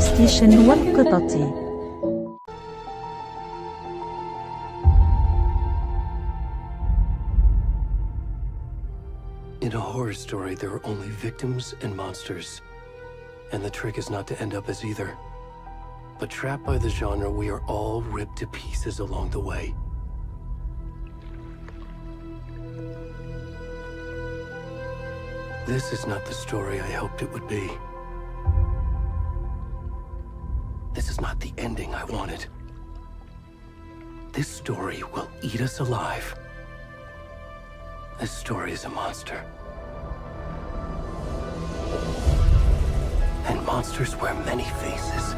ستيشن والقطط. In a horror story, there are only victims and monsters. And the trick is not to end up as either. But trapped by the genre, we are all ripped to pieces along the way. This is not the story I hoped it would be. This is not the ending I wanted. This story will eat us alive. This story is a monster. And monsters wear many faces.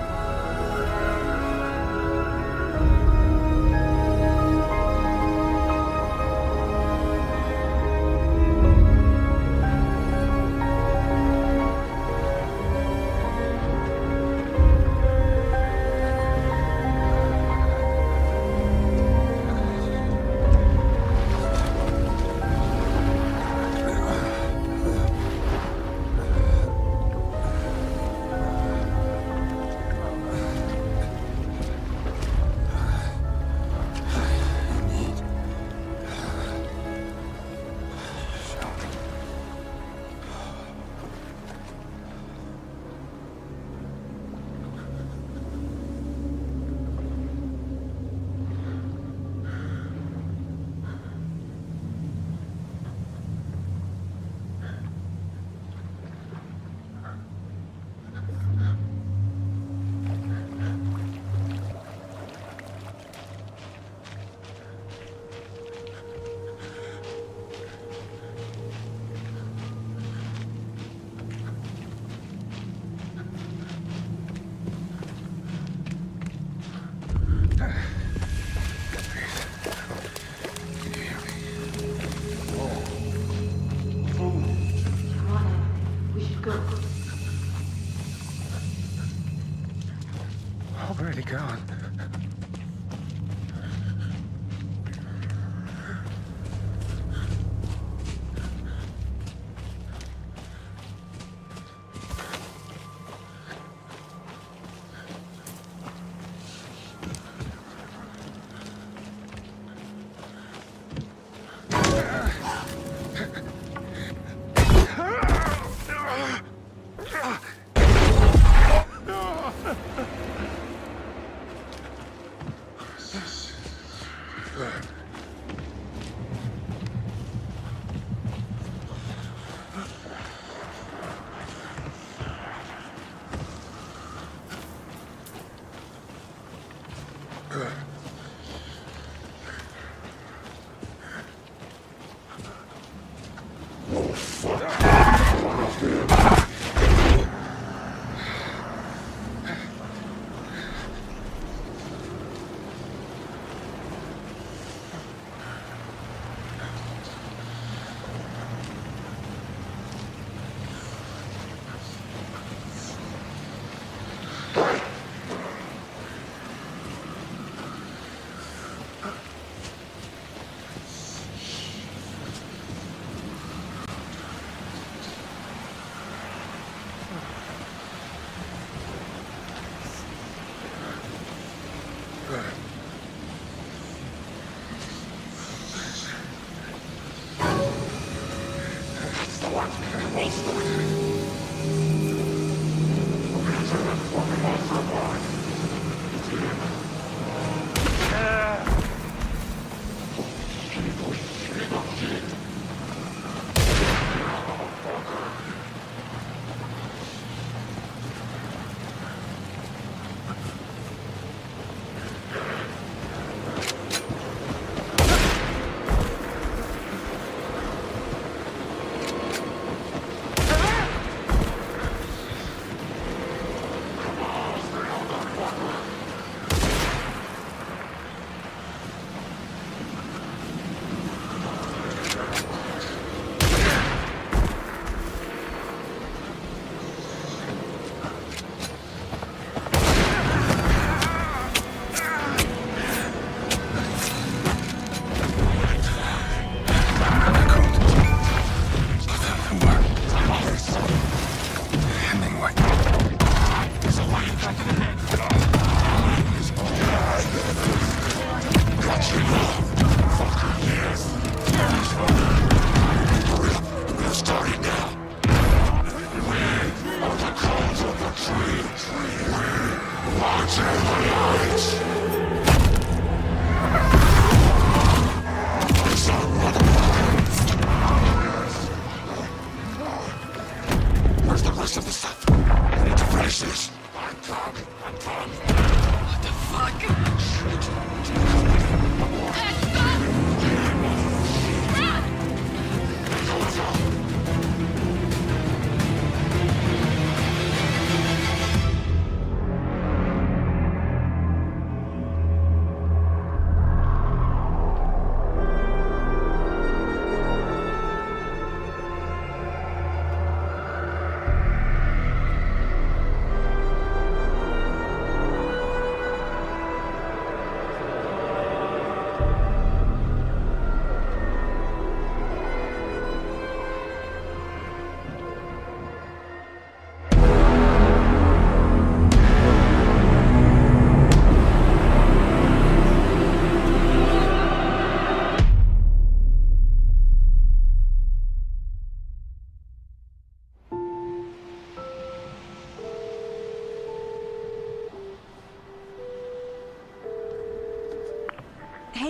Already gone.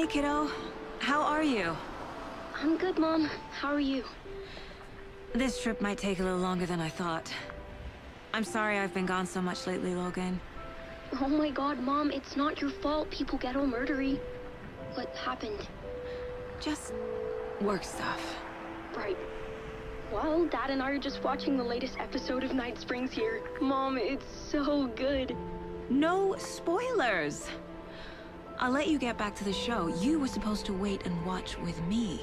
Hey, kiddo. How are you? I'm good, Mom. How are you? This trip might take a little longer than I thought. I'm sorry I've been gone so much lately, Logan. Oh my god, Mom, it's not your fault people get all murdery. What happened? Just work stuff. Right. Well, Dad and I are just watching the latest episode of Night Springs here. Mom, it's so good. No spoilers! I'll let you get back to the show. You were supposed to wait and watch with me.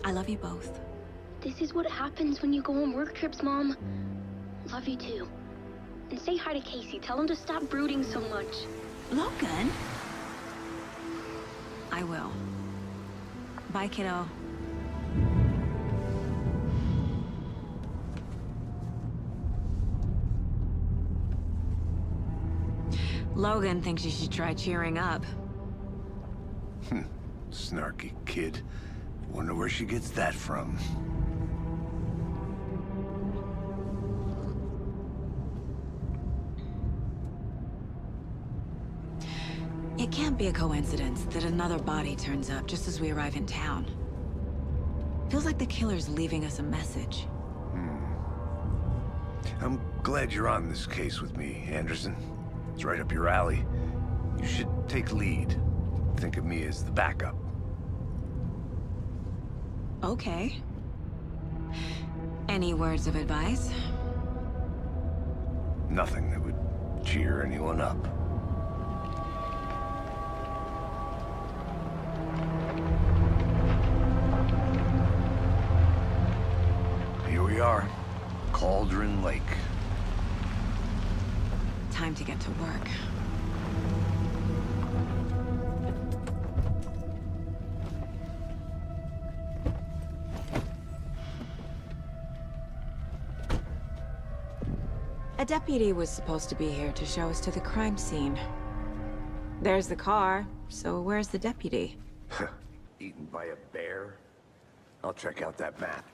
I love you both. This is what happens when you go on work trips, Mom. Love you too. And say hi to Casey. Tell him to stop brooding so much. Logan? I will. Bye, kiddo. Logan thinks you should try cheering up. Snarky kid. Wonder where she gets that from. It can't be a coincidence that another body turns up just as we arrive in town. Feels like the killer's leaving us a message. I'm glad you're on this case with me, Anderson. It's right up your alley. You should take lead. Think of me as the backup. Okay. Any words of advice? Nothing that would cheer anyone up. Here we are. Cauldron Lake. Time to get to work. A deputy was supposed to be here to show us to the crime scene. There's the car, so where's the deputy? Eaten by a bear? I'll check out that map.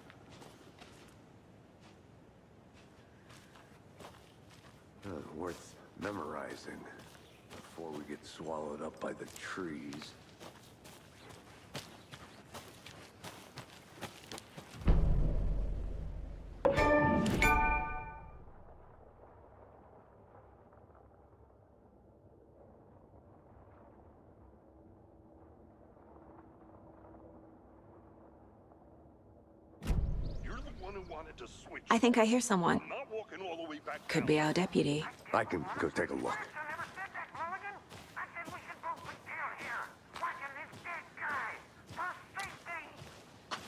Worth memorizing before we get swallowed up by the trees. I think I hear someone. Could be our deputy. I can go take a look.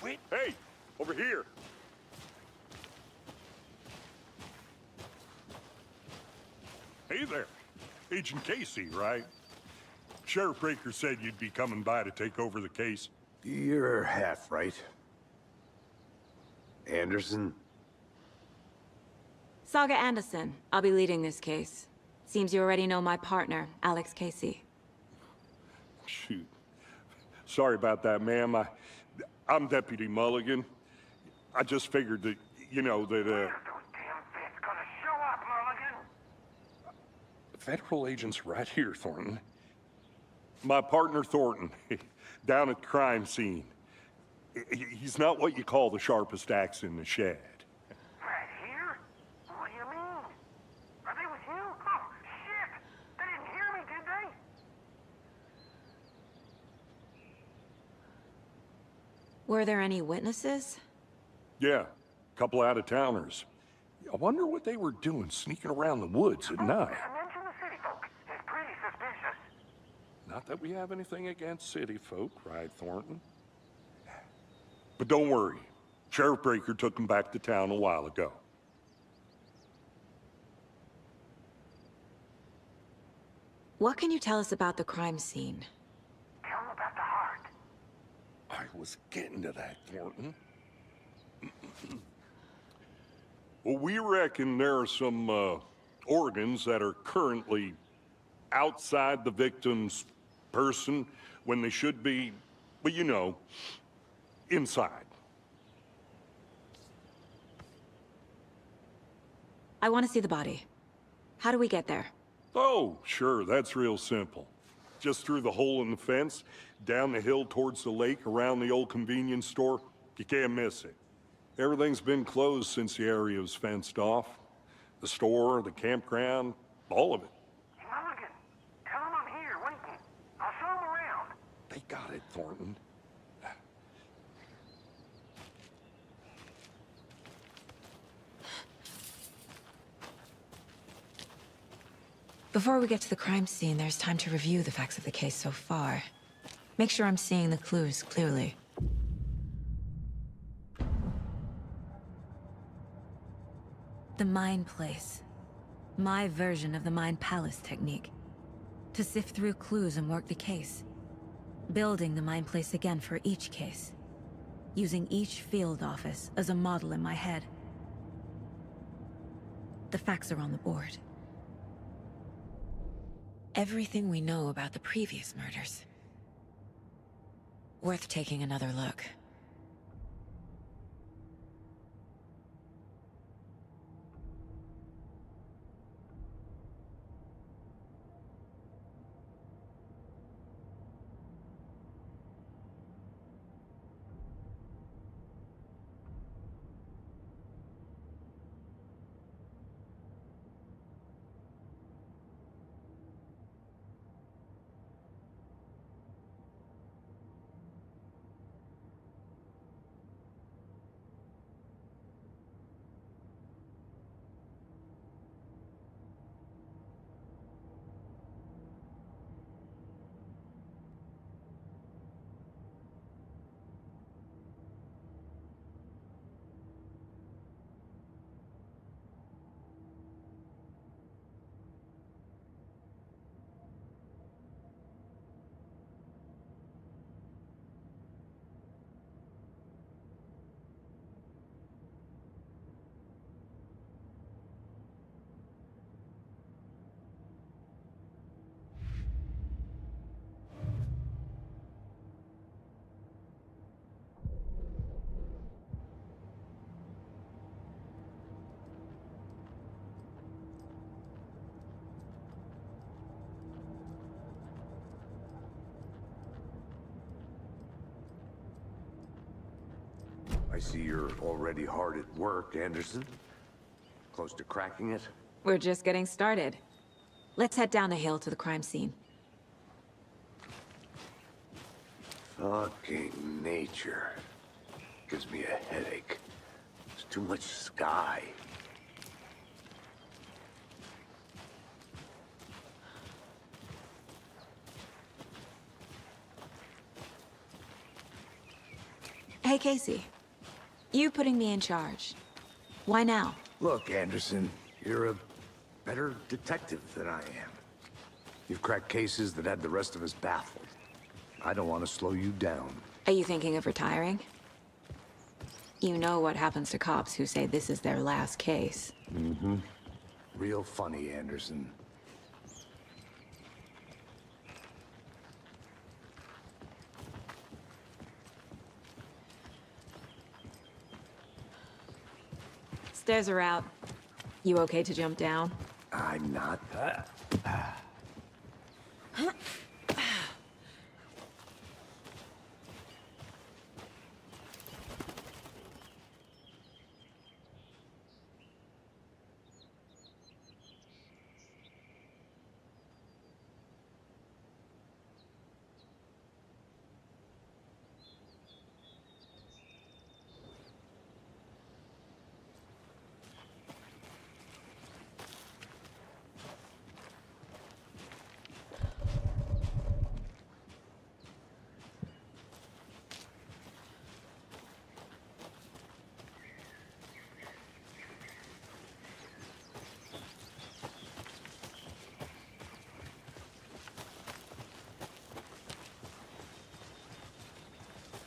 Wait. Hey, over here. Hey there. Agent Casey, right? Sheriff Breaker said you'd be coming by to take over the case. You're half right. Anderson? Saga Anderson. I'll be leading this case. Seems you already know my partner, Alex Casey. Shoot. Sorry about that, ma'am. I'm Deputy Mulligan. I just figured that, you know, that, Federal agent's right here, Thornton. My partner, Thornton, down at the crime scene. He's not what you call the sharpest axe in the shed. Right here? What do you mean? Are they with you? Oh, shit! They didn't hear me, did they? Were there any witnesses? Yeah, a couple out-of-towners. I wonder what they were doing sneaking around the woods at night. Mention the city folk. It's pretty suspicious. Not that we have anything against city folk, right, Thornton? But don't worry. Sheriff Breaker took them back to town a while ago. What can you tell us about the crime scene? Tell them about the heart. I was getting to that, Thornton. Well, we reckon there are some organs that are currently outside the victim's person when they should be, well, you know, inside. I want to see the body. How do we get there? Oh, sure, that's real simple. just through the hole in the fence, down the hill towards the lake, around the old convenience store. You can't miss it. Everything's been closed since the area was fenced off. The store, the campground, all of it. Mulligan, tell him I'm here waiting. I'll show him around. They got it, Thornton. Before we get to the crime scene, there's time to review the facts of the case so far. Make sure I'm seeing the clues clearly. The Mind Place. My version of the Mind Palace technique. To sift through clues and work the case. Building the Mind Place again for each case. Using each field office as a model in my head. The facts are on the board. Everything we know about the previous murders. Worth taking another look. I see you're already hard at work, Anderson. Close to cracking it? We're just getting started. Let's head down the hill to the crime scene. Fucking nature. Gives me a headache. There's too much sky. Hey, Casey. You putting me in charge. Why now? Look, Anderson, you're a better detective than I am. You've cracked cases that had the rest of us baffled. I don't want to slow you down. Are you thinking of retiring? You know what happens to cops who say this is their last case. Mm-hmm. Real funny, Anderson. Stairs are out. You okay to jump down? I'm not.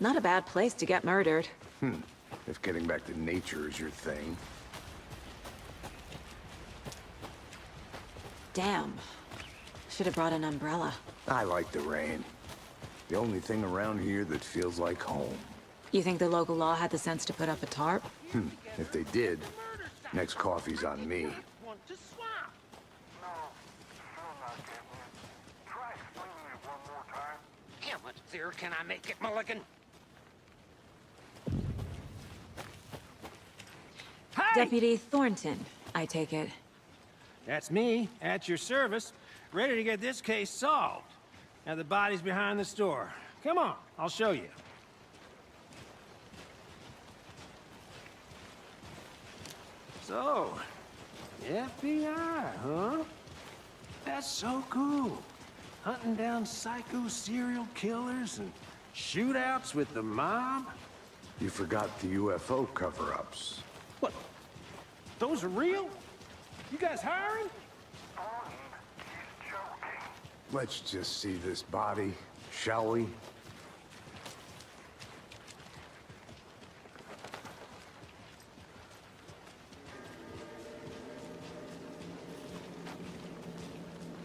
Not a bad place to get murdered. If getting back to nature is your thing. Damn. Should have brought an umbrella. I like the rain. The only thing around here that feels like home. You think the local law had the sense to put up a tarp? If they did, next coffee's on me. Want to swap? No, sure not, Caitlin. Try explaining it fancier can I make it, Mulligan? Hey! Deputy Thornton, I take it. That's me, at your service, ready to get this case solved. Now the body's behind the store. Come on, I'll show you. So, FBI, huh? That's so cool. Hunting down psycho serial killers and shootouts with the mob. You forgot the UFO cover-ups. What? Those are real? You guys hiring? He's joking. Let's just see this body, shall we?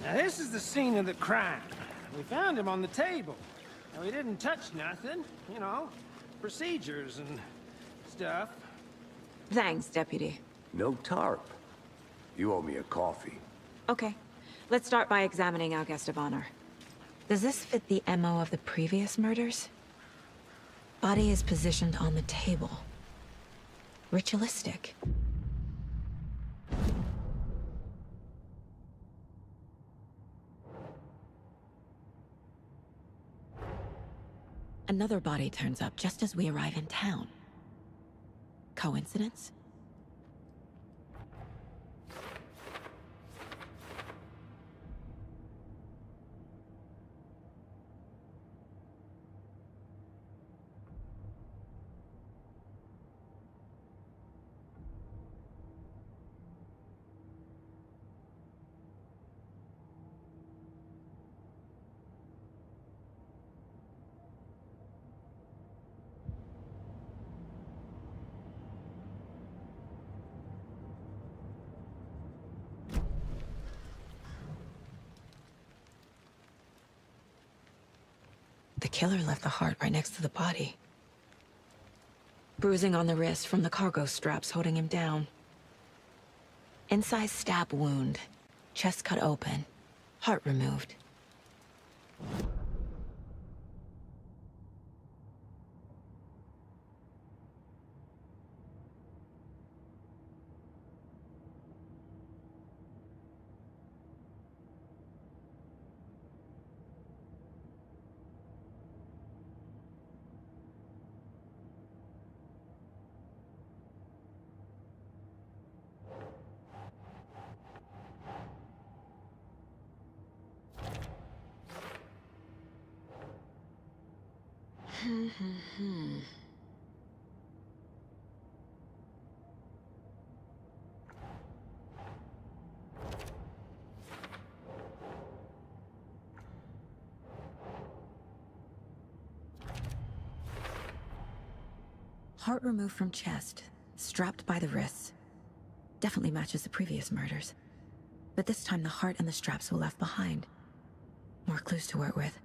Now this is the scene of the crime. We found him on the table. Now he didn't touch nothing, you know, procedures and stuff. Thanks, Deputy. No tarp. You owe me a coffee. Okay, let's start by examining our guest of honor. Does this fit the MO of the previous murders? Body is positioned on the table. Ritualistic. Another body turns up just as we arrive in town. Coincidence? The killer left the heart right next to the body. Bruising on the wrist from the cargo straps holding him down. Inside stab wound. Chest cut open. Heart removed. Heart removed from chest, strapped by the wrists. Definitely matches the previous murders. But this time the heart and the straps were left behind. More clues to work with.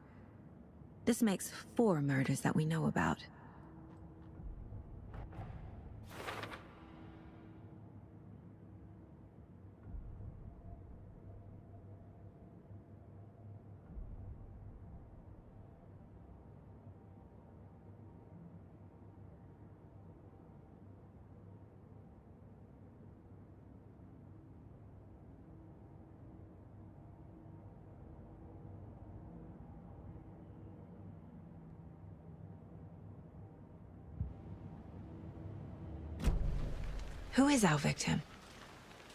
This makes 4 murders that we know about. Who is our victim?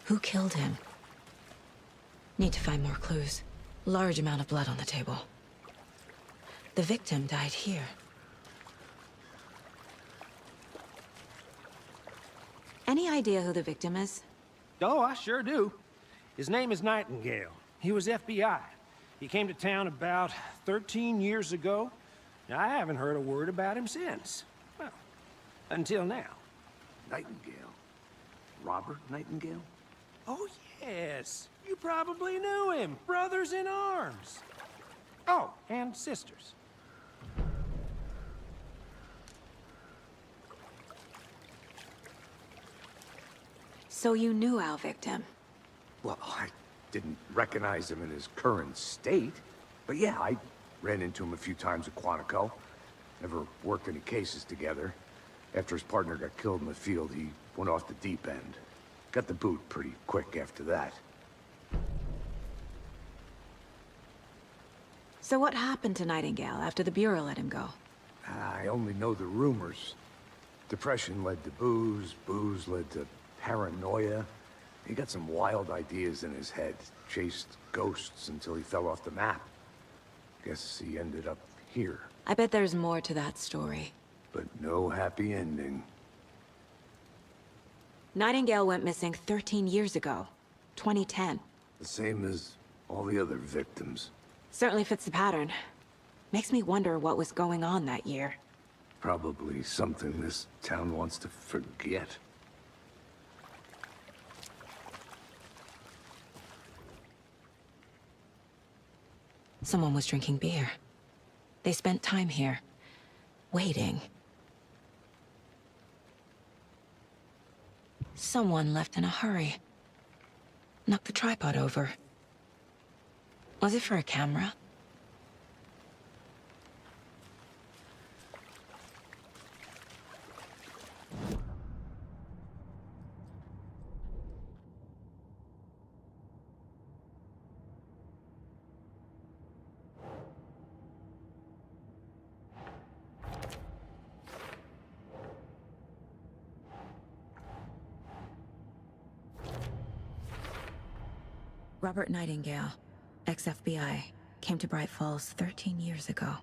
Who killed him? Need to find more clues. Large amount of blood on the table. The victim died here. Any idea who the victim is? Oh, I sure do. His name is Nightingale. He was FBI. He came to town about 13 years ago. Now, I haven't heard a word about him since. Well, until now. Nightingale? Robert Nightingale? Oh, yes. You probably knew him. Brothers in arms. Oh, and sisters. So you knew our victim? Well, I didn't recognize him in his current state. But yeah, I Ran into him a few times at Quantico. Never worked any cases together. After his partner got killed in the field, he went off the deep end. Got the boot pretty quick after that. So what happened to Nightingale after the Bureau let him go? I only know the rumors. Depression led to booze, booze led to paranoia. He got some wild ideas in his head, chased ghosts until he fell off the map. Guess he ended up here, I bet there's more to that story. but no happy ending. Nightingale went missing 13 years ago, 2010. The same as all the other victims. Certainly fits the pattern. Makes me wonder what was going on that year. Probably something this town wants to forget. Someone was drinking beer. They spent time here, waiting. Someone left in a hurry. Knocked the tripod over. Was it for a camera? Robert Nightingale, ex-FBI, came to Bright Falls 13 years ago.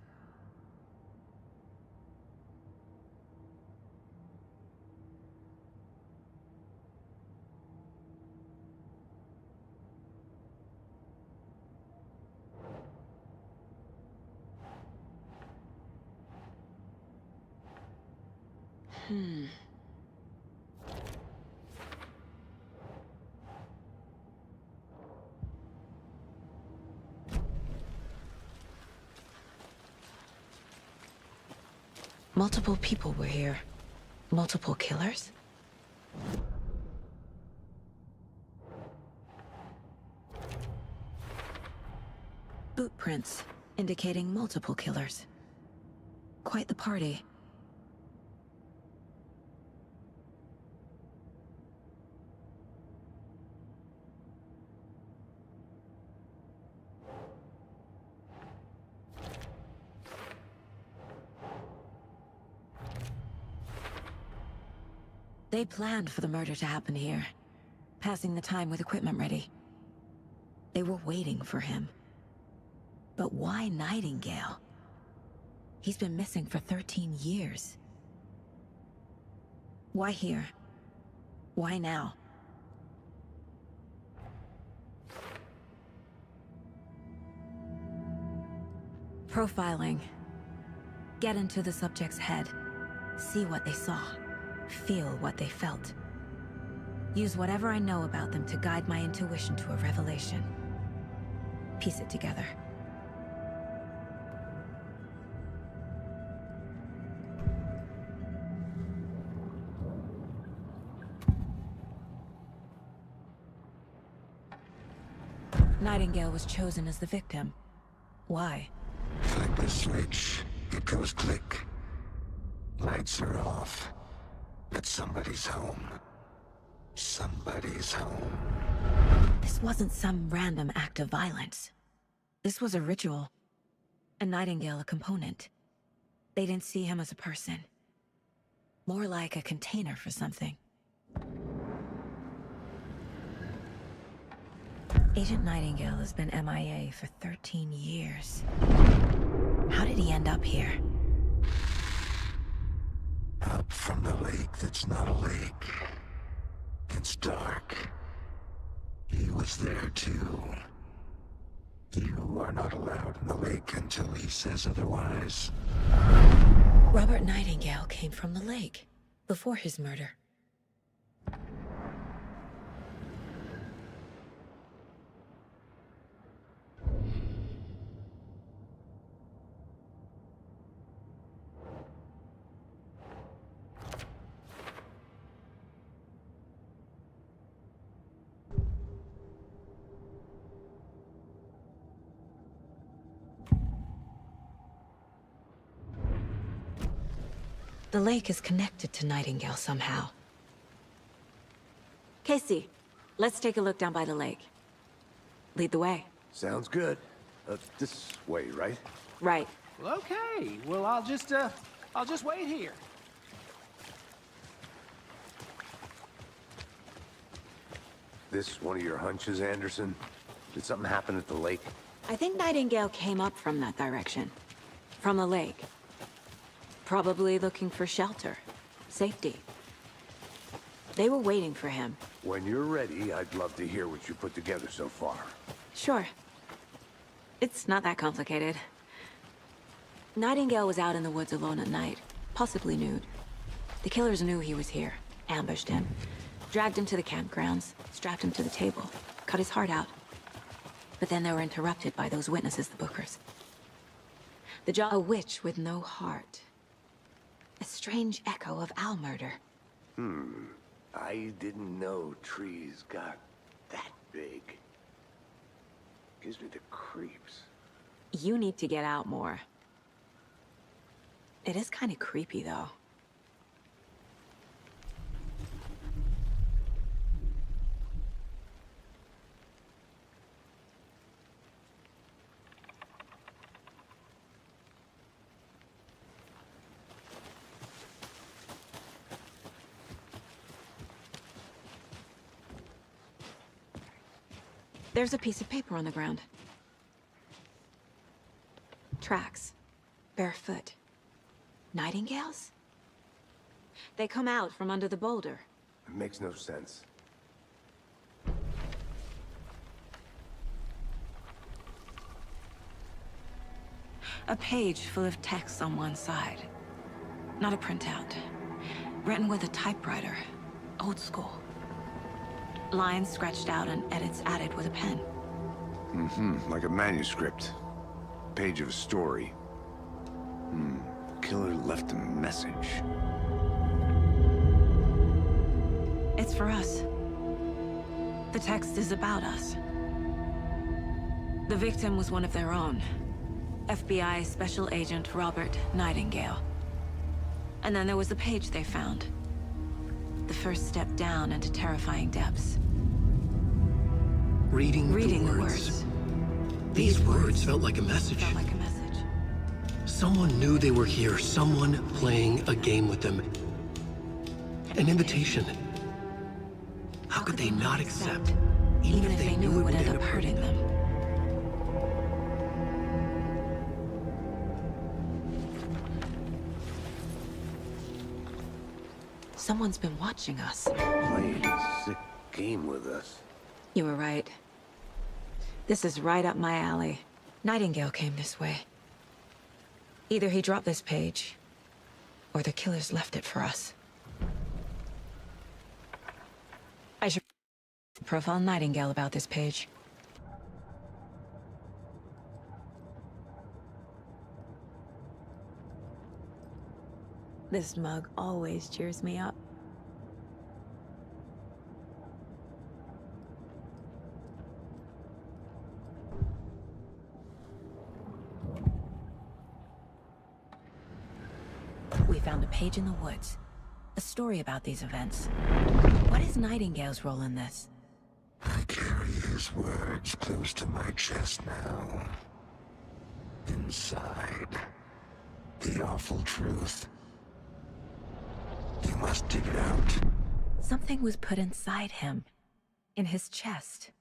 Multiple people were here. Multiple killers? Boot prints, indicating multiple killers. Quite the party. They planned for the murder to happen here, passing the time with equipment ready. They were waiting for him. But why Nightingale? He's been missing for 13 years. Why here? Why now? Profiling. Get into the subject's head. See what they saw. Feel what they felt. Use whatever I know about them to guide my intuition to a revelation. Piece it together. Nightingale was chosen as the victim. Why? Flip the switch, it goes click. Lights are off. But somebody's home. Somebody's home. This wasn't some random act of violence. This was a ritual. And Nightingale a component. They didn't see him as a person. More like a container for something. Agent Nightingale has been MIA for 13 years. How did he end up here? Up from the lake that's not a lake. It's dark. He was there too. You are not allowed in the lake until he says otherwise. Robert Nightingale came from the lake, before his murder. The lake is connected to Nightingale somehow. Casey, let's take a look down by the lake. Lead the way. Sounds good. This way, right? Right. Well, okay. Well, I'll just wait here. This one of your hunches, Anderson? Did something happen at the lake? I think Nightingale came up from that direction. From the lake. Probably looking for shelter. Safety. They were waiting for him. When you're ready, I'd love to hear what you put together so far. Sure. It's not that complicated. Nightingale was out in the woods alone at night, possibly nude. The killers knew he was here, ambushed him, dragged him to the campgrounds, strapped him to the table, cut his heart out. But then they were interrupted by those witnesses, the Bookers. A witch with no heart. A strange echo of owl murder. I didn't know trees got that big. Gives me the creeps. You need to get out more. It is kind of creepy, though. There's a piece of paper on the ground. Tracks. Barefoot. Nightingales? They come out from under the boulder. It makes no sense. A page full of text on one side. Not a printout. Written with a typewriter. Old school. Lines scratched out and edits added with a pen. Like a manuscript. Page of a story. Killer left a message. It's for us. The text is about us. The victim was one of their own. FBI Special Agent Robert Nightingale. And then there was the page they found. The first step down into terrifying depths. Reading the words. These words felt like a message. Felt like a message. Someone knew they were here, someone playing a game with them. An invitation. How could they not accept, even if they knew it would end up hurting them? Someone's been watching us. Playing a sick game with us. You were right. This is right up my alley. Nightingale came this way. Either he dropped this page, or the killers left it for us. I should profile Nightingale about this page. This mug always cheers me up. We found a page in the woods. A story about these events. What is Nightingale's role in this? I carry his words close to my chest now. Inside, the awful truth. You must dig it out. Something was put inside him. In his chest.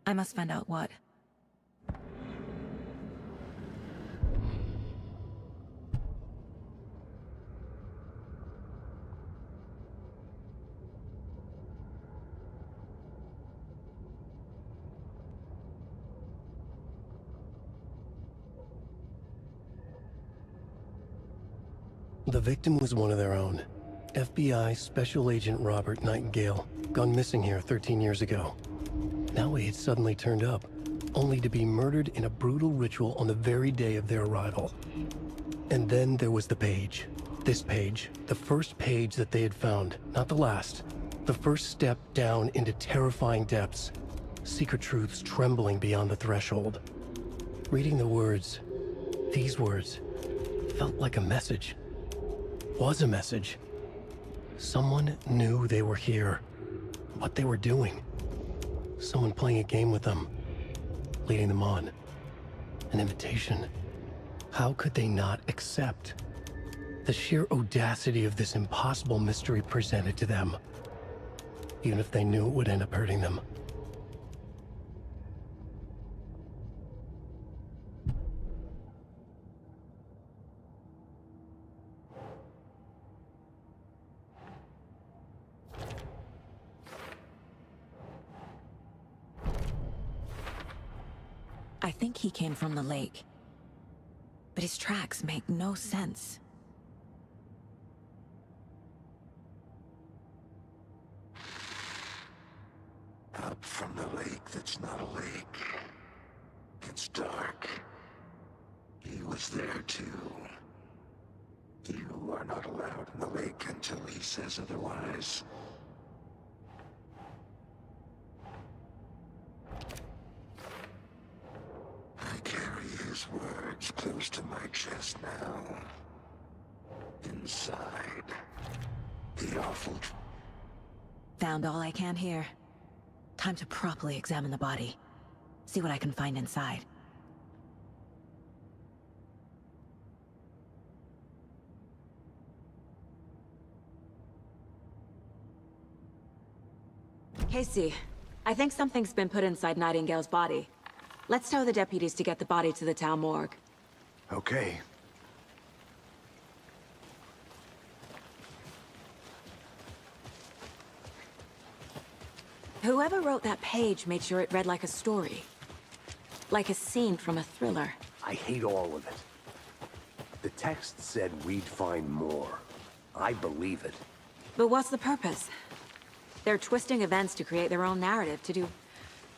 I must find out what. The victim was one of their own. FBI Special Agent Robert Nightingale, gone missing here 13 years ago. Now he had suddenly turned up, only to be murdered in a brutal ritual on the very day of their arrival. And then there was the page. This page, the first page that they had found, not the last. The first step down into terrifying depths. Secret truths trembling beyond the threshold. Reading the words, these words, felt like a message. was a message. Someone knew they were here, what they were doing. Someone playing a game with them, leading them on. An invitation. How could they not accept? The sheer audacity of this impossible mystery presented to them, even if they knew it would end up hurting them. I think he came from the lake. But his tracks make no sense. Up from the lake that's not a lake. It's dark. He was there too. You are not allowed in the lake until he says otherwise. I carry his words close to my chest now. Inside, the awful... Found all I can here. Time to properly examine the body. See what I can find inside. Casey, I think something's been put inside Nightingale's body. Let's tell the deputies to get the body to the town morgue. Okay. Whoever wrote that page made sure it read like a story. Like a scene from a thriller. I hate all of it. The text said we'd find more. I believe it. But what's the purpose? They're twisting events to create their own narrative to do...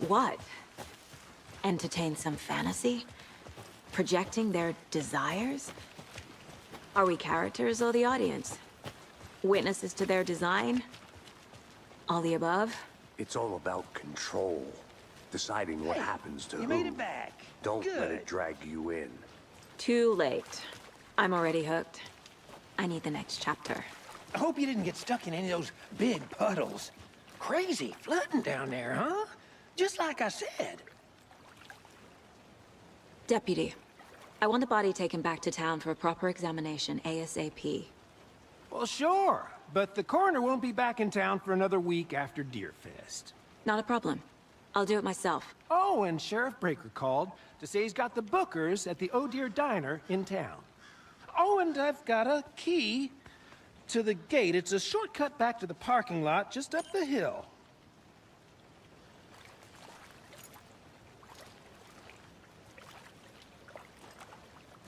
what? Entertain some fantasy? Projecting their desires? Are we characters or the audience? Witnesses to their design? All the above? It's all about control. Deciding what happens to You who. made it back. Don't let Good. it drag you in. Too late. I'm already hooked. I need the next chapter. I hope you didn't get stuck in any of those big puddles. Crazy flooding down there, huh? Just like I said. Deputy, I want the body taken back to town for a proper examination ASAP. Well, sure. But the coroner won't be back in town for another week after Deerfest. Not a problem. I'll do it myself. Oh, and Sheriff Breaker called to say he's got the Bookers at the Oh Dear Diner in town. Oh, and I've got a key to the gate. It's a shortcut back to the parking lot just up the hill.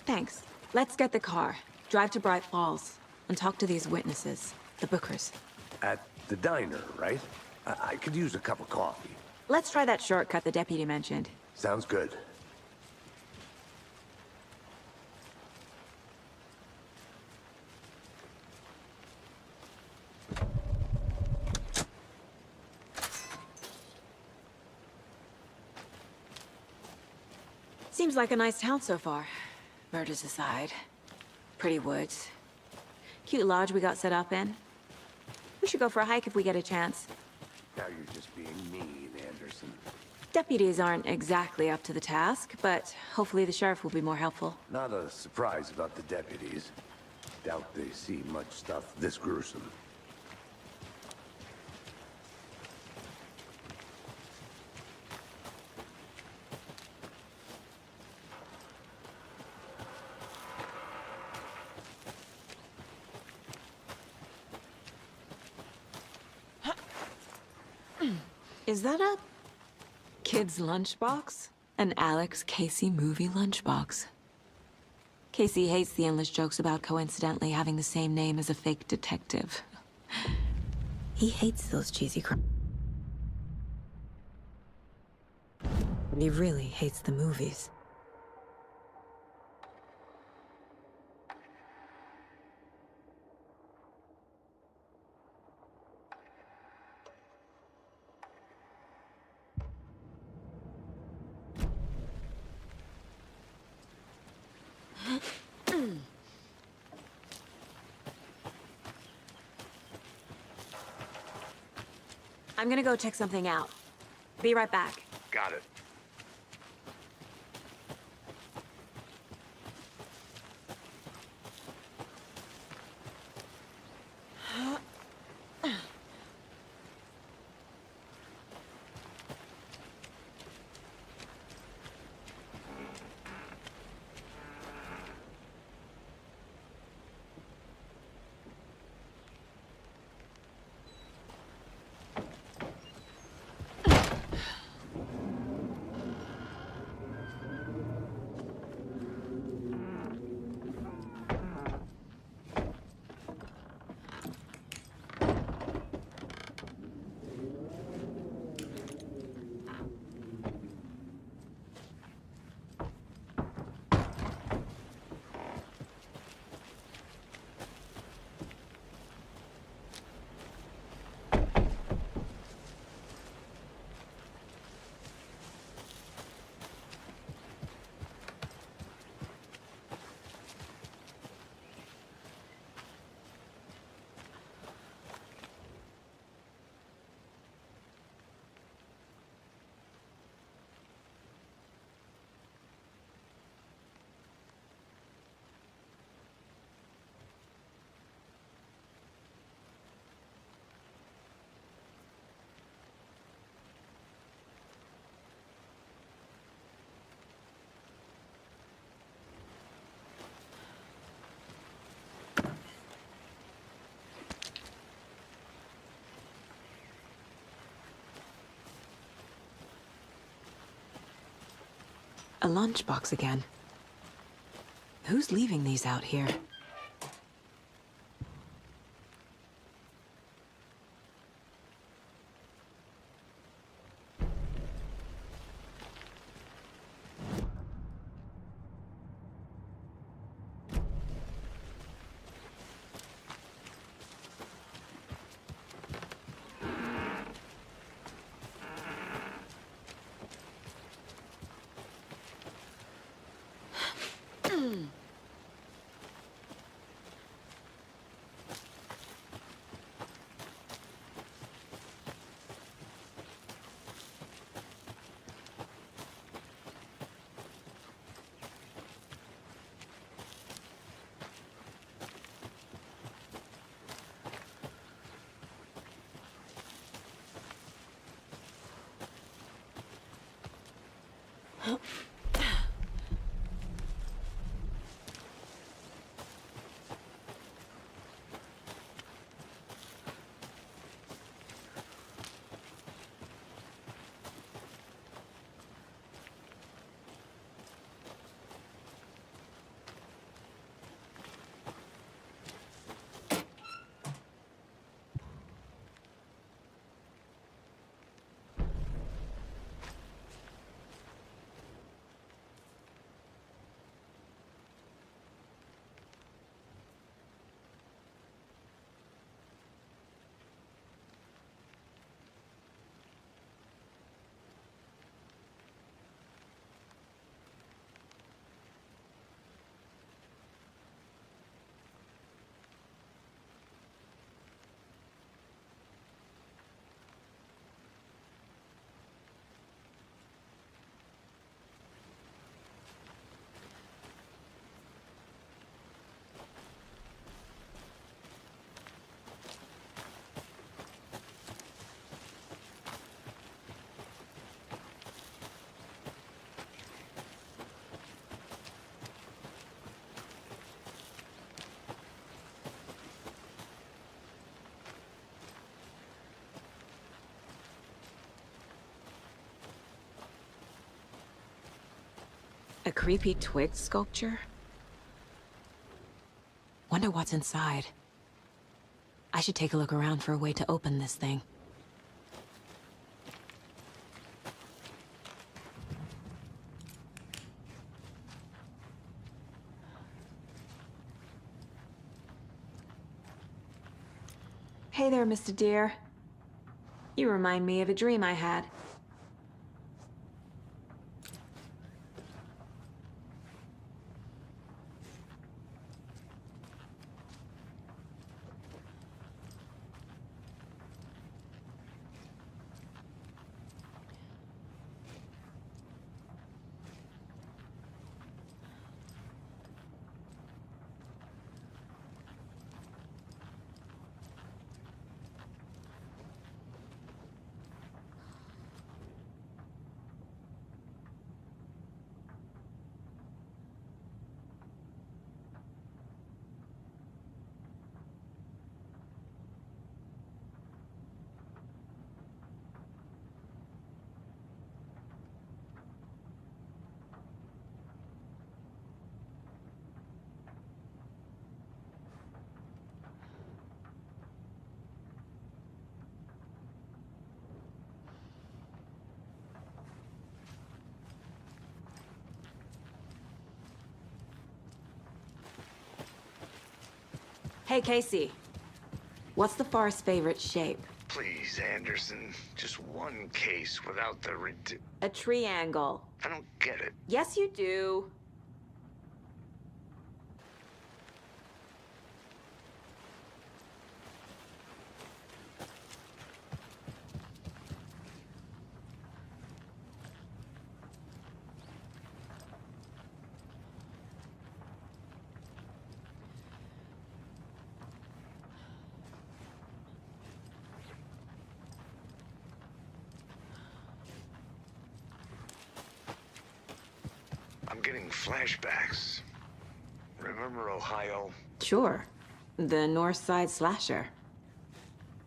Thanks. Let's get the car, drive to Bright Falls, and talk to these witnesses, the Bookers. At the diner, right? I could use a cup of coffee. Let's try that shortcut the deputy mentioned. Sounds good. Seems like a nice town so far. Murders aside. Pretty woods. Cute lodge we got set up in. We should go for a hike if we get a chance. Now you're just being mean, Anderson. Deputies aren't exactly up to the task, but hopefully the sheriff will be more helpful. Not a surprise about the deputies. Doubt they see much stuff this gruesome. Is that a kid's lunchbox? An Alex Casey movie lunchbox. Casey hates the endless jokes about coincidentally having the same name as a fake detective. He hates those cheesy He really hates the movies. I'm gonna go check something out. Be right back. Got it. A lunchbox again. Who's leaving these out here? A creepy twig sculpture? Wonder what's inside. I should take a look around for a way to open this thing. Hey there, Mr. Deer. You remind me of a dream I had. Hey, Casey. What's the far's favorite shape? Please, Anderson. Just one case without the A triangle. I don't get it. Yes, you do. I'm getting flashbacks. Remember Ohio? Sure. The North Side Slasher.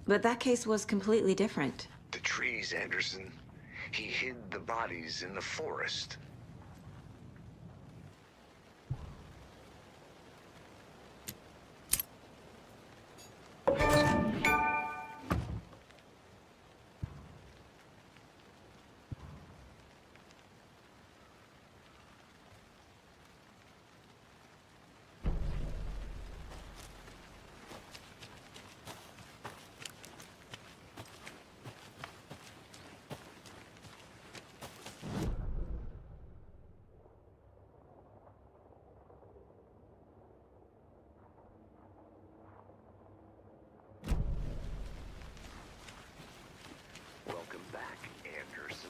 But that case was completely different. The trees, Anderson. He hid the bodies in the forest. Welcome back, Anderson.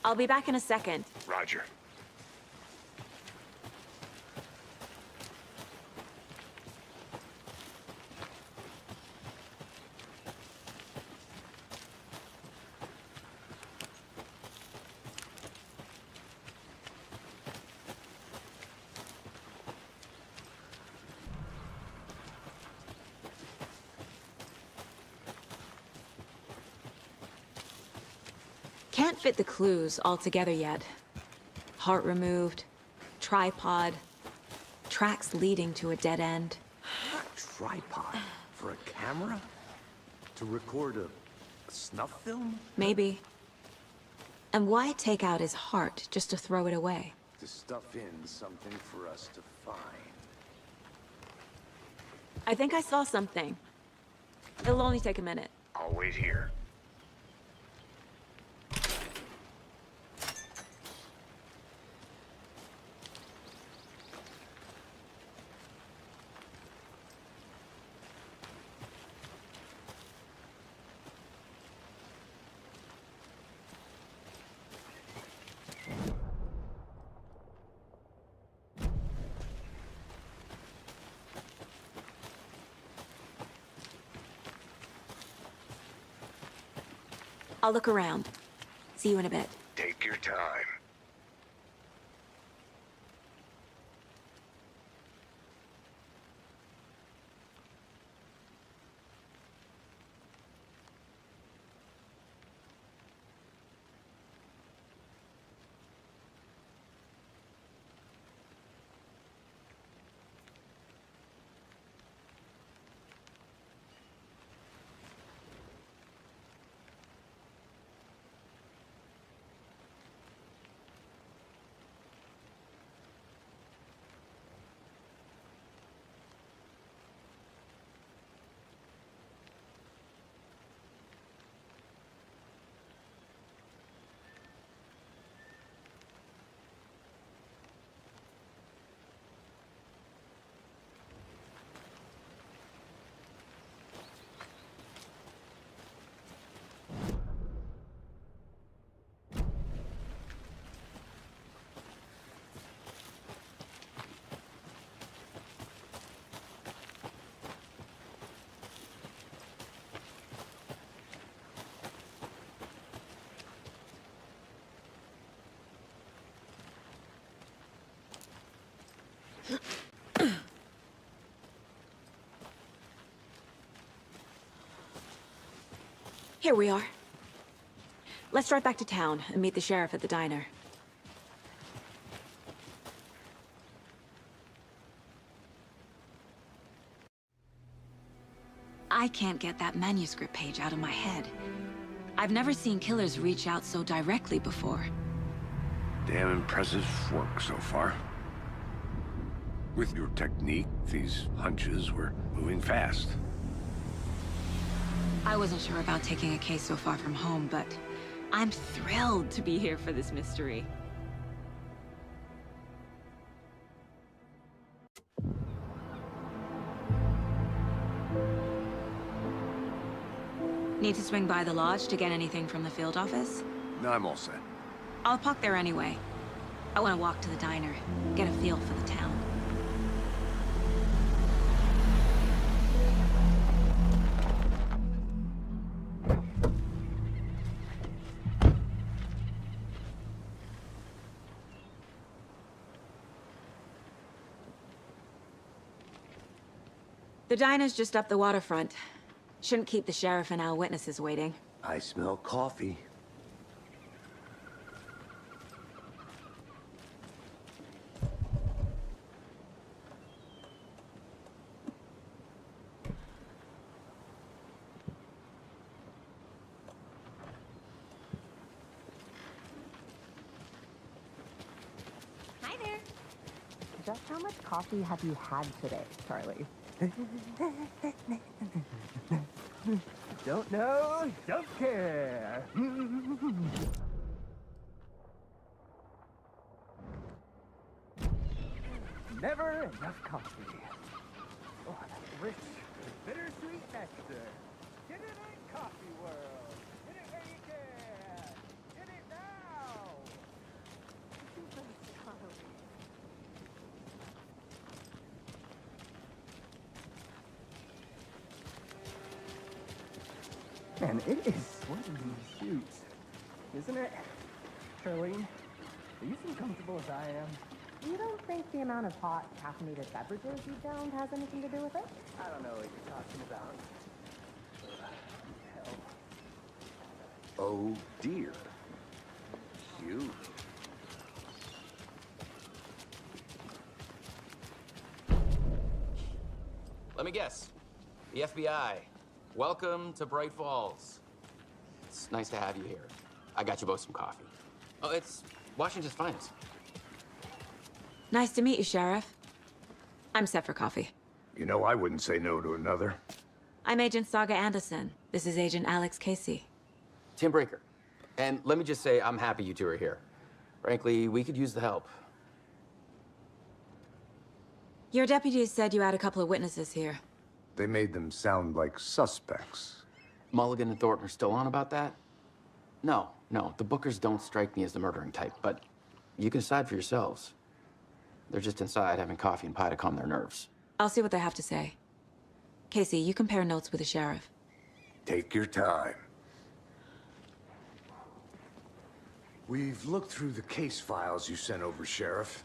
I'll be back in a second. Roger. Can't fit the clues all together yet. Heart removed, tripod, tracks leading to a dead end. Tripod? For a camera? To record a snuff film? Maybe. And why take out his heart just to throw it away? To stuff in something for us to find. I think I saw something. It'll only take a minute. I'll wait here. I'll look around. See you in a bit. Take your time. Here we are. Let's drive back to town and meet the sheriff at the diner. I can't get that manuscript page out of my head. I've never seen killers reach out so directly before. Damn impressive work so far. With your technique, these hunches were moving fast. I wasn't sure about taking a case so far from home, but I'm thrilled to be here for this mystery. Need to swing by the lodge to get anything from the field office? No, I'm all set. I'll park there anyway. I want to walk to the diner, get a feel for the town. The diner's just up the waterfront. Shouldn't keep the sheriff and our witnesses waiting. I smell coffee. Hi there. Just how much coffee have you had today, Charlie? Don't know, don't care. Never enough coffee. Oh, that rich, bittersweet nectar. Get it in Coffee World. Get it where you can. Get it now. Man, it is sweaty in these suits, isn't it? Charlene, are you as comfortable as I am? You don't think the amount of hot caffeinated beverages you downed has anything to do with it? I don't know what you're talking about. Hell. Oh dear. You. Let me guess. The FBI. Welcome to Bright Falls. It's nice to have you here. I got you both some coffee. Oh, it's Washington's finest. Nice to meet you, Sheriff. I'm set for coffee. You know, I wouldn't say no to another. I'm Agent Saga Anderson. This is Agent Alex Casey. Tim Breaker. And let me just say, I'm happy you two are here. Frankly, we could use the help. Your deputies said you had a couple of witnesses here. They made them sound like suspects. Mulligan and Thornton are still on about that? No, the Bookers don't strike me as the murdering type, but you can decide for yourselves. They're just inside having coffee and pie to calm their nerves. I'll see what they have to say. Casey, you compare notes with the sheriff. Take your time. We've looked through the case files you sent over, Sheriff.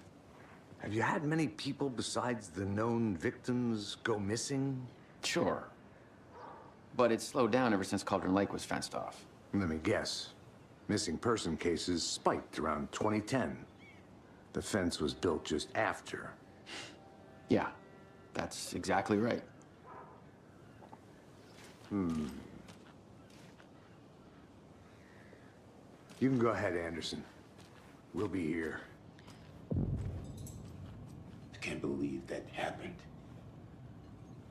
Have you had many people besides the known victims go missing? Sure. But it's slowed down ever since Cauldron Lake was fenced off. Let me guess. Missing person cases spiked around 2010. The fence was built just after. Yeah, that's exactly right. You can go ahead, Anderson. We'll be here. I can't believe that happened.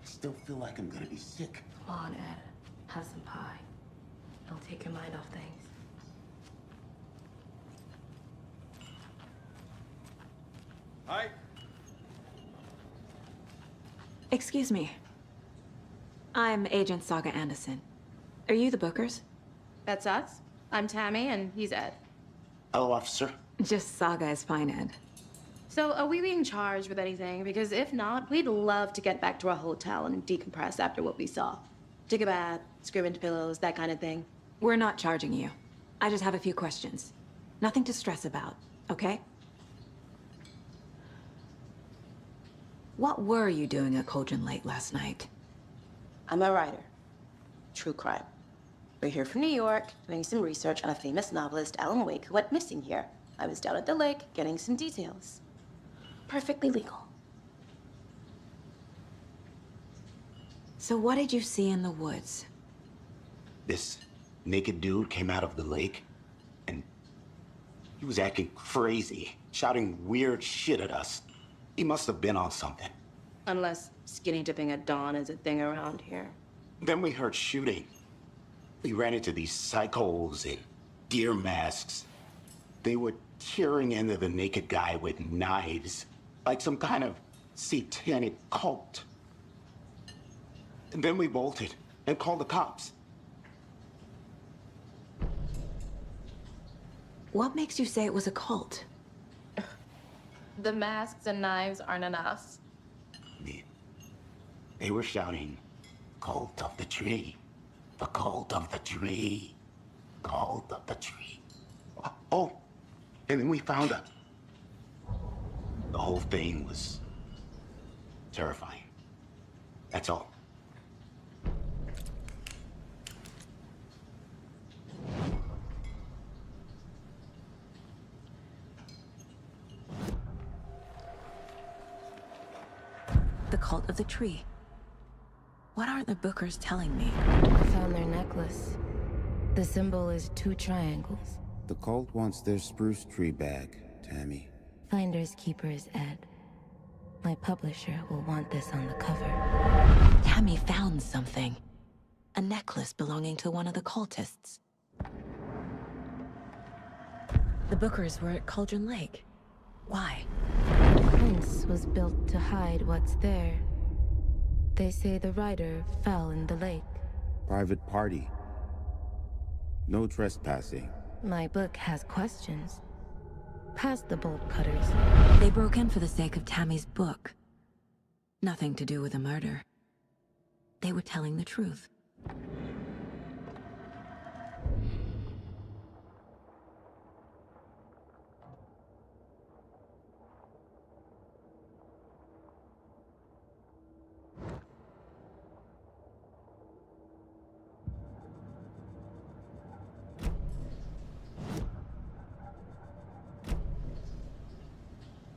I still feel like I'm gonna be sick. Come on, Ed. Have some pie. It'll take your mind off things. Hi. Excuse me. I'm Agent Saga Anderson. Are you the Bookers? That's us. I'm Tammy, and he's Ed. Hello, officer. Just Saga is fine, Ed. So, are we being charged with anything? Because if not, we'd love to get back to our hotel and decompress after what we saw. Take a bath, scream into pillows, that kind of thing. We're not charging you. I just have a few questions. Nothing to stress about, okay? What were you doing at Cauldron Lake last night? I'm a writer. True crime. We're here from New York, doing some research on a famous novelist, Alan Wake, who went missing here. I was down at the lake, getting some details. Perfectly legal. So what did you see in the woods? This naked dude came out of the lake, and he was acting crazy, shouting weird shit at us. He must have been on something. Unless skinny dipping at dawn is a thing around here. Then we heard shooting. We ran into these psychos in deer masks. They were tearing into the naked guy with knives, like some kind of satanic cult. And then we bolted and called the cops. What makes you say it was a cult? The masks and knives aren't enough. They were shouting, "Cult of the tree, the cult of the tree, cult of the tree." Oh, and then we found out. The whole thing was terrifying. That's all. The cult of the tree. What aren't the Bookers telling me? I found their necklace. The symbol is 2 triangles. The cult wants their spruce tree back, Tammy. Finders keepers, Ed. My publisher will want this on the cover. Tammy found something. A necklace belonging to one of the cultists. The Bookers were at Cauldron Lake. Why? The prince was built to hide what's there. They say the rider fell in the lake. Private party. No trespassing. My book has questions. Past the bolt cutters. They broke in for the sake of Tammy's book. Nothing to do with a murder. They were telling the truth.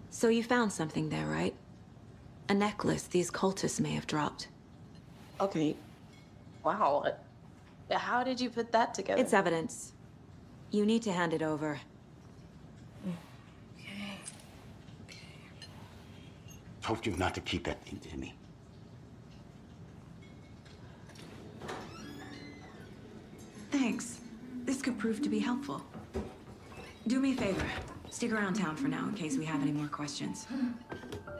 So you found something there, right? A necklace these cultists may have dropped. Okay. Wow. How did you put that together? It's evidence. You need to hand it over. Okay. Told you not to keep that thing to me. Thanks. This could prove to be helpful. Do me a favor. Stick around town for now in case we have any more questions.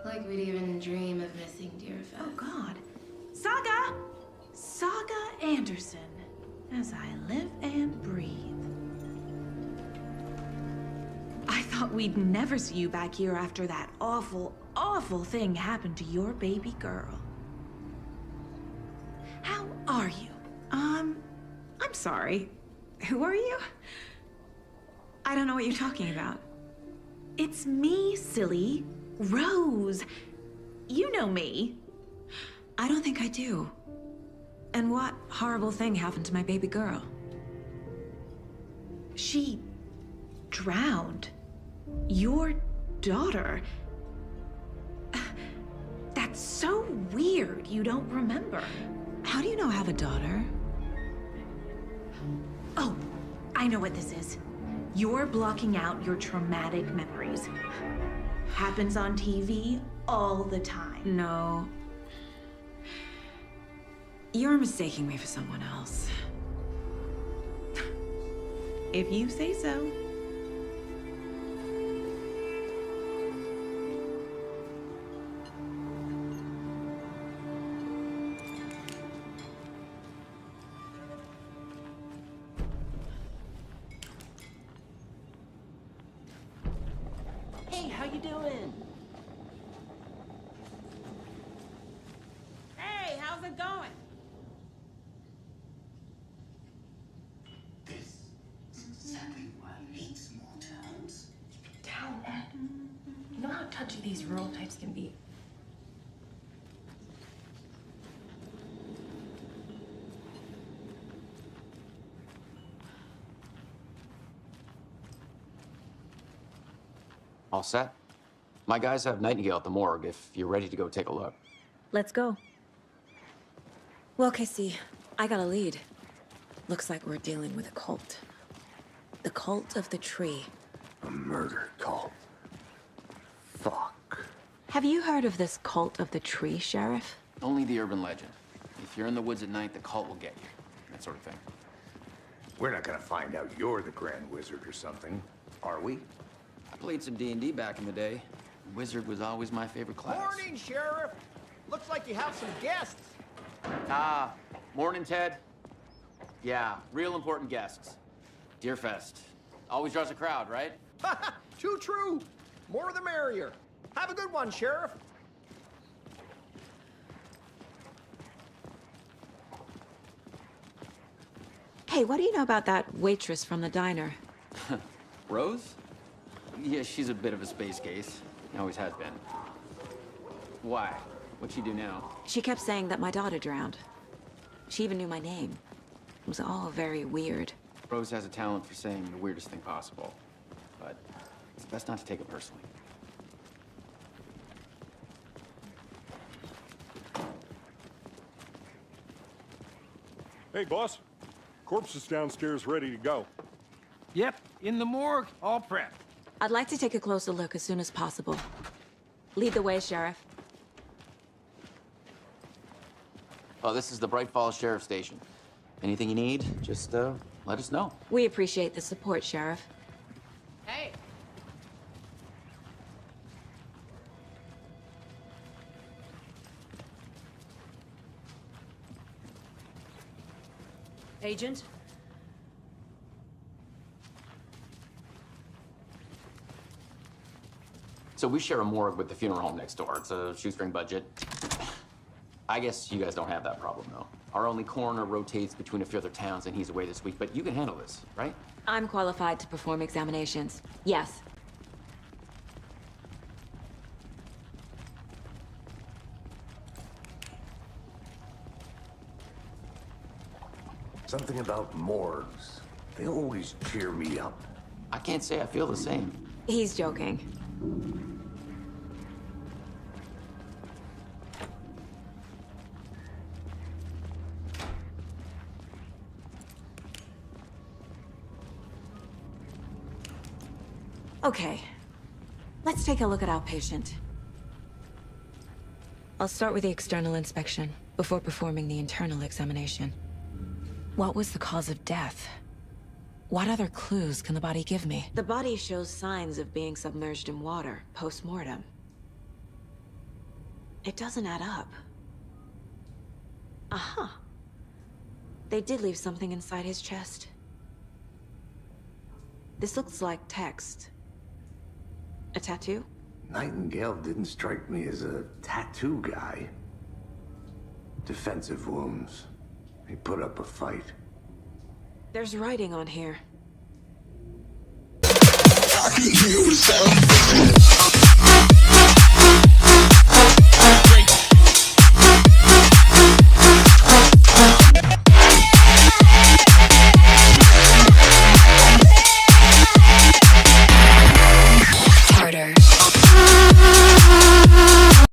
Like we'd even dream of missing Deerfest. Oh, God. Saga! Saga Anderson. As I live and breathe. I thought we'd never see you back here after that awful, awful thing happened to your baby girl. How are you? I'm sorry. Who are you? I don't know what you're talking about. It's me, silly. Rose. You know me. I don't think I do. And what horrible thing happened to my baby girl? She drowned. Your daughter. That's so weird you don't remember. How do you know I have a daughter? Oh, I know what this is. You're blocking out your traumatic memories. Happens on TV all the time. No. You're mistaking me for someone else. If you say so. Hey, how you doing? Hey, how's it going? This is exactly why I hate small towns. Down, Ed. You know how touchy these rural types can be. All set? My guys have Nightingale at the morgue if you're ready to go take a look. Let's go. Well, Casey, I got a lead. Looks like we're dealing with a cult. The cult of the tree. A murder cult. Fuck. Have you heard of this cult of the tree, Sheriff? Only the urban legend. If you're in the woods at night, the cult will get you. That sort of thing. We're not gonna find out you're the Grand Wizard or something, are we? I played some D&D back in the day. Wizard was always my favorite class. Morning, Sheriff. Looks like you have some guests. Ah, morning, Ted. Yeah, real important guests. Deerfest. Always draws a crowd, right? Too true. More the merrier. Have a good one, Sheriff. Hey, what do you know about that waitress from the diner? Rose? Yeah, she's a bit of a space case. Always has been. Why? What'd she do now? She kept saying that my daughter drowned. She even knew my name. It was all very weird. Rose has a talent for saying the weirdest thing possible. But it's best not to take it personally. Hey, boss. Corpse is downstairs ready to go. Yep, in the morgue, all prepped. I'd like to take a closer look as soon as possible. Lead the way, Sheriff. Oh, this is the Bright Falls Sheriff Station. Anything you need, just let us know. We appreciate the support, Sheriff. Hey! Agent? So we share a morgue with the funeral home next door. It's a shoestring budget. I guess you guys don't have that problem, though. Our only coroner rotates between a few other towns, and he's away this week, but you can handle this, right? I'm qualified to perform examinations. Yes. Something about morgues. They always cheer me up. I can't say I feel the same. He's joking. Okay, let's take a look at our patient. I'll start with the external inspection before performing the internal examination. What was the cause of death? What other clues can the body give me? The body shows signs of being submerged in water post-mortem. It doesn't add up. Uh-huh. They did leave something inside his chest. This looks like text. A tattoo? Nightingale didn't strike me as a tattoo guy. Defensive wounds. He put up a fight. There's writing on here. I can hear the sound.